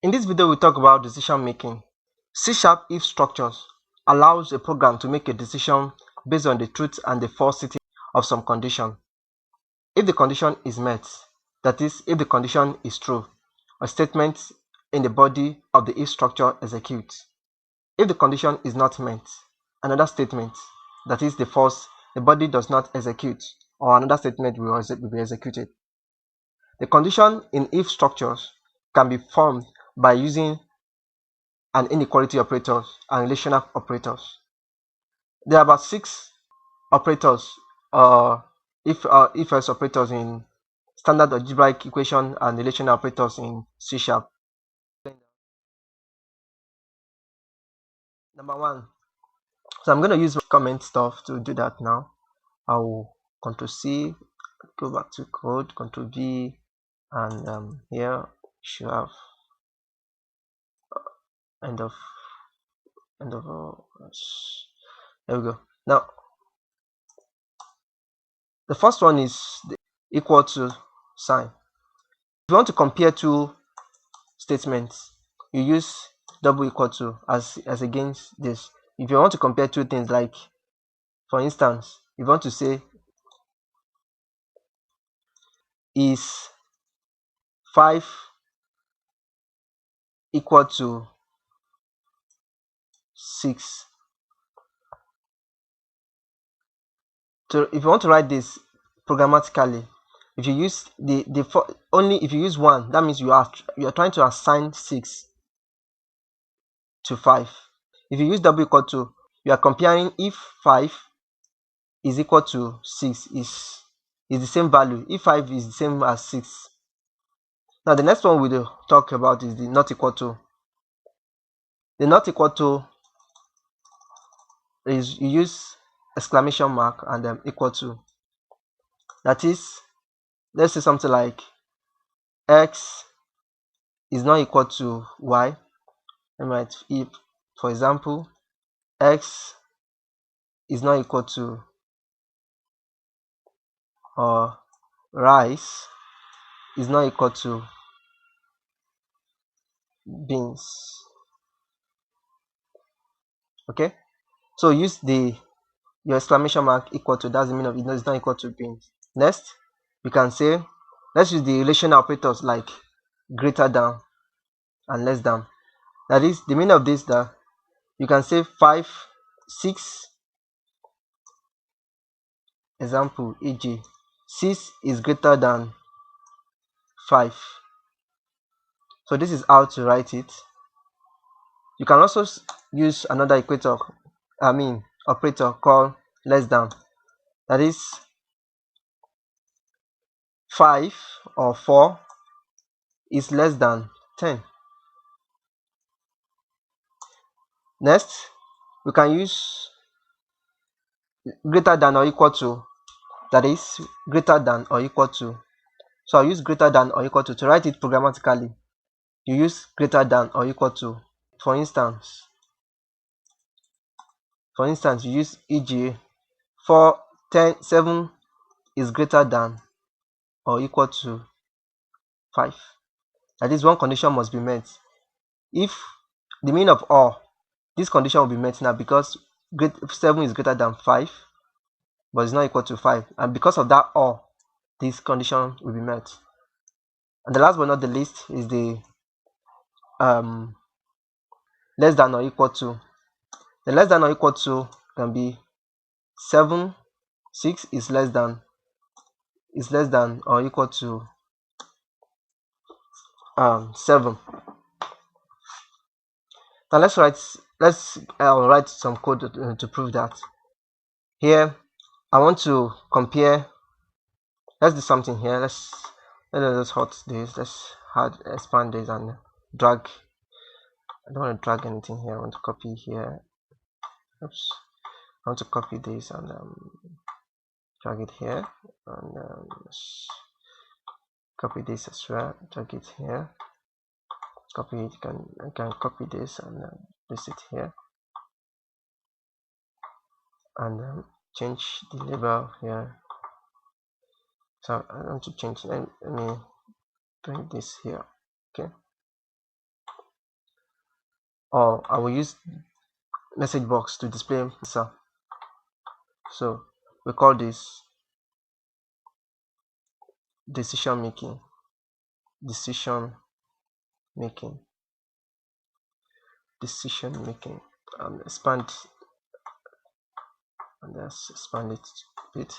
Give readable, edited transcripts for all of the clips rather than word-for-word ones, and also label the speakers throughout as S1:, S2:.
S1: In this video, we talk about decision making. C# if structures allows a program to make a decision based on the truth and the falsity of some condition. If the condition is met, that is, if the condition is true, a statement in the body of the if structure executes. If the condition is not met, another statement, that is the false, the body does not execute, or another statement will be executed. The condition in if structures can be formed by using an inequality operators and relational operators. There are about 6 operators, if else operators in standard algebraic equation and relational operators in C#. Number 1. So I'm going to use comment stuff to do that now. I will Control C, go back to code, Control V, and here should have end of there we go. Now the first one is the equal to sign. If you want to compare two statements, you use double equal to as against this. If you want to compare two things, like for instance, if you want to say is 5 equal to 6. So if you want to write this programmatically, if you use only if you use 1, that means you are trying to assign 6 to 5. If you use double equal to, you are comparing if 5 is equal to 6 is the same value, if 5 is the same as 6. Now the next one we'll talk about is the not equal to. The not equal to is you use exclamation mark and then equal to. That is, let's say something like x is not equal to y. I might, if for example x is not equal to rice is not equal to beans. Okay, so use your exclamation mark equal to, that's the meaning of it, it's not equal to beans. Next, we can say, let's use the relational operators like greater than and less than. That is, the meaning of this, that you can say 6, example, e.g. 6 is greater than 5. So this is how to write it. You can also use another operator called less than. That is, 5 or 4 is less than 10. Next, we can use greater than or equal to. That is, greater than or equal to. So I'll use greater than or equal to write it programmatically. You use greater than or equal to. For instance, you use e.g. 7 is greater than or equal to 5. That is, one condition must be met. If the mean of or, this condition will be met now, because 7 is greater than 5 but it's not equal to 5, and because of that or, this condition will be met. And the last but not the least is the less than or equal to. The less than or equal to can be 6 is less than or equal to 7. Now let's write some code to prove that. Here I want to compare. Let's do something here. Let's just hot this. Let's expand this and drag. I don't want to drag anything here. I want to copy here. Oops. I want to copy this and drag it here, and copy this as well. Drag it here. Copy it. I can copy this and place it here, and change the label here. So I want to change. Let me bring this here. Okay. or I will use message box to display answer. So we call this decision making. Decision making. Decision making. Expand, and let's expand it a bit.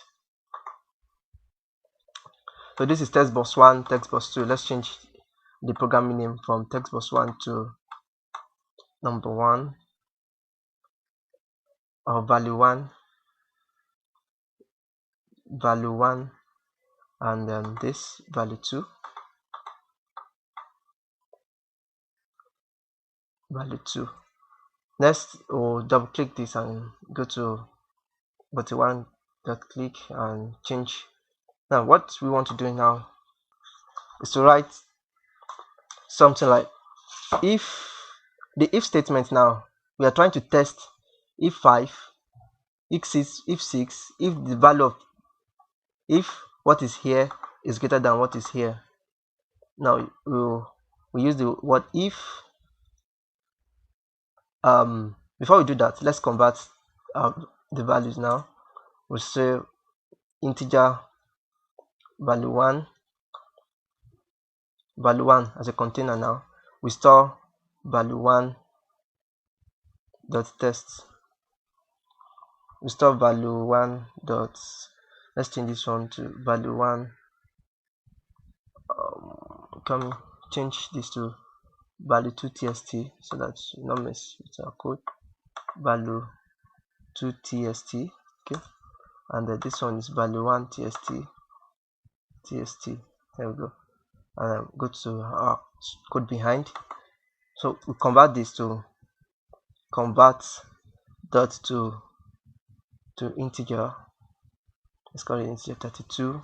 S1: So this is text box 1, text box 2. Let's change the programming name from text box 1 to number 1, or value 1, and then this value 2, value 2. Next, we'll double click this and go to button 1, click and change. Now what we want to do now is to write something like if the if statement. Now we are trying to test if 5, if 6, if the value of if what is here is greater than what is here. Now we use the word if. Before we do that, let's convert the values. Now we'll say integer value 1 as a container. Now we store value 1 dot test. We store value 1 dot, let's change this one to value 1. Come change this to value 2 tst so that you not mess with our code. Value 2 tst, okay, and then this one is value 1 tst. There we go. And go to our code behind. So we convert this to convert dot to integer. Let's call it integer 32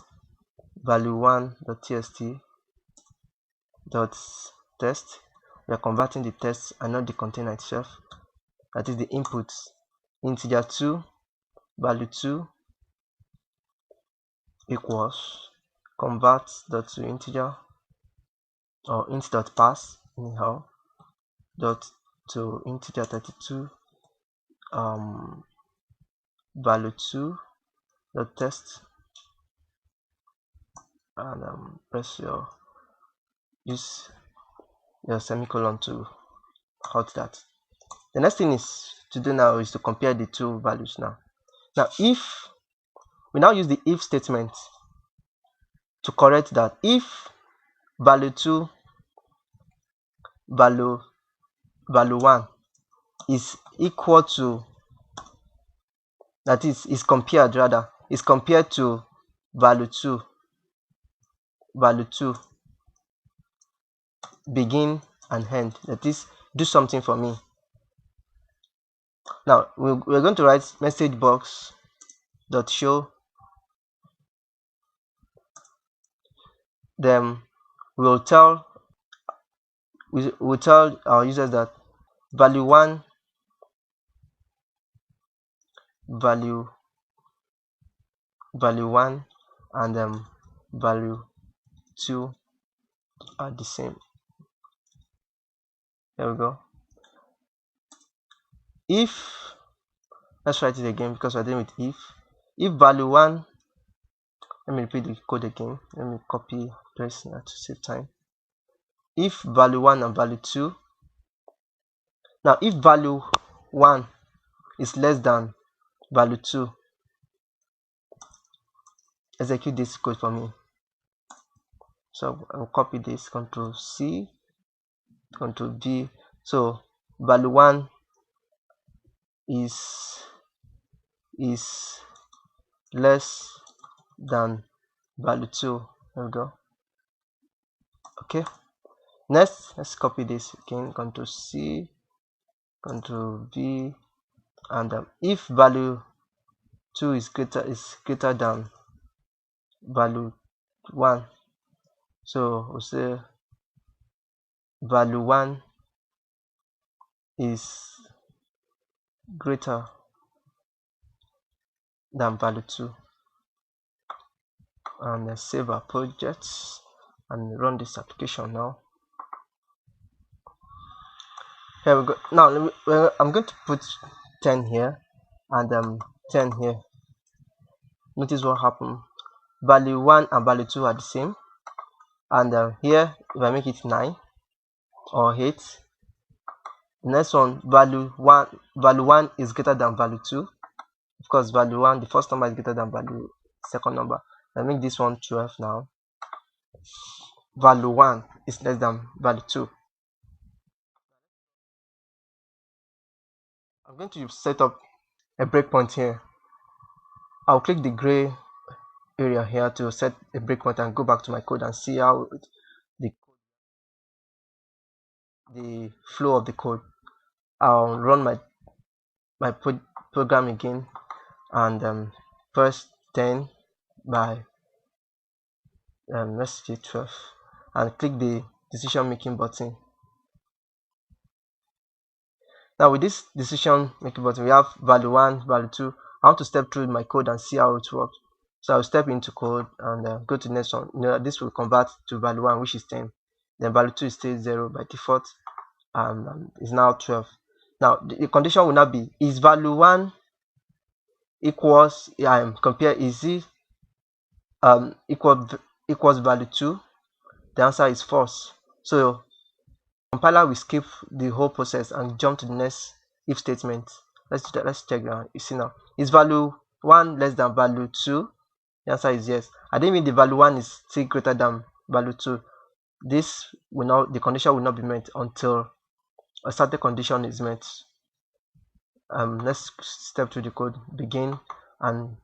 S1: value 1 dot tst dot test. We are converting the test and not the container itself. That is the input. Integer 2 value 2 equals convert dot to integer, or int dot pass anyhow dot to integer 32 value 2 dot test, and press use your semicolon to halt that. The next thing is to do now is to compare the two values. Now if we now use the if statement to correct that. If value 2 value 1 is equal to, that is compared to value 2 begin and end, that is do something for me. Now we're going to write message box dot show. Then we'll tell our users that value 1 value 1 and value 2 are the same. There we go. If, let's write it again because we're dealing with if value 1, let me repeat the code again. Let me copy paste here to save time. If value 1 and value 2. Now if value 1 is less than value 2, execute this code for me. So I'll copy this, Control C, Control V. So value 1 is less than value 2. There we go. Okay. Next, let's copy this again. Control C, Control V, and if value 2 is greater than value 1, so we'll say value 1 is greater than value 2, and save our projects and run this application now. Here we go. Now I'm going to put 10 here and 10 here. Notice what happened. Value 1 and value 2 are the same, and here if I make it 9 or 8, the next one, value 1 is greater than value 2. Of course, value 1, the first number, is greater than value second number. I make this one 12 now. Value 1 is less than value 2. I'm going to set up a breakpoint here. I'll click the gray area here to set a breakpoint and go back to my code and see how the flow of the code. I'll run my program again and press 10 by let's say 12 and click the decision making button. Now with this decision making button, we have value 1, value 2. I want to step through my code and see how it works. So I'll step into code and go to the next one. This will convert to value 1, which is 10. Then value 2 is still 0 by default, and is now 12. Now the condition will now be, is value 1 equals compare, is it equals value 2? The answer is false. So compiler will skip the whole process and jump to the next if statement. Let's check now. You see now, is value 1 less than value 2? The answer is yes. I didn't mean the value 1 is still greater than value 2. This will not, the condition will not be met until a certain condition is met. Let's step through the code, begin, and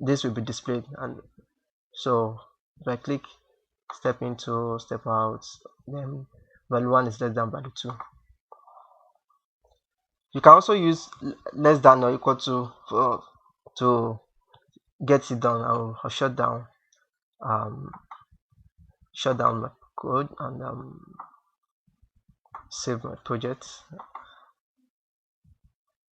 S1: this will be displayed. And so if I click step into, step out, then value 1 is less than value 2. You can also use less than or equal to get it done. I'll shut down my code and save my project.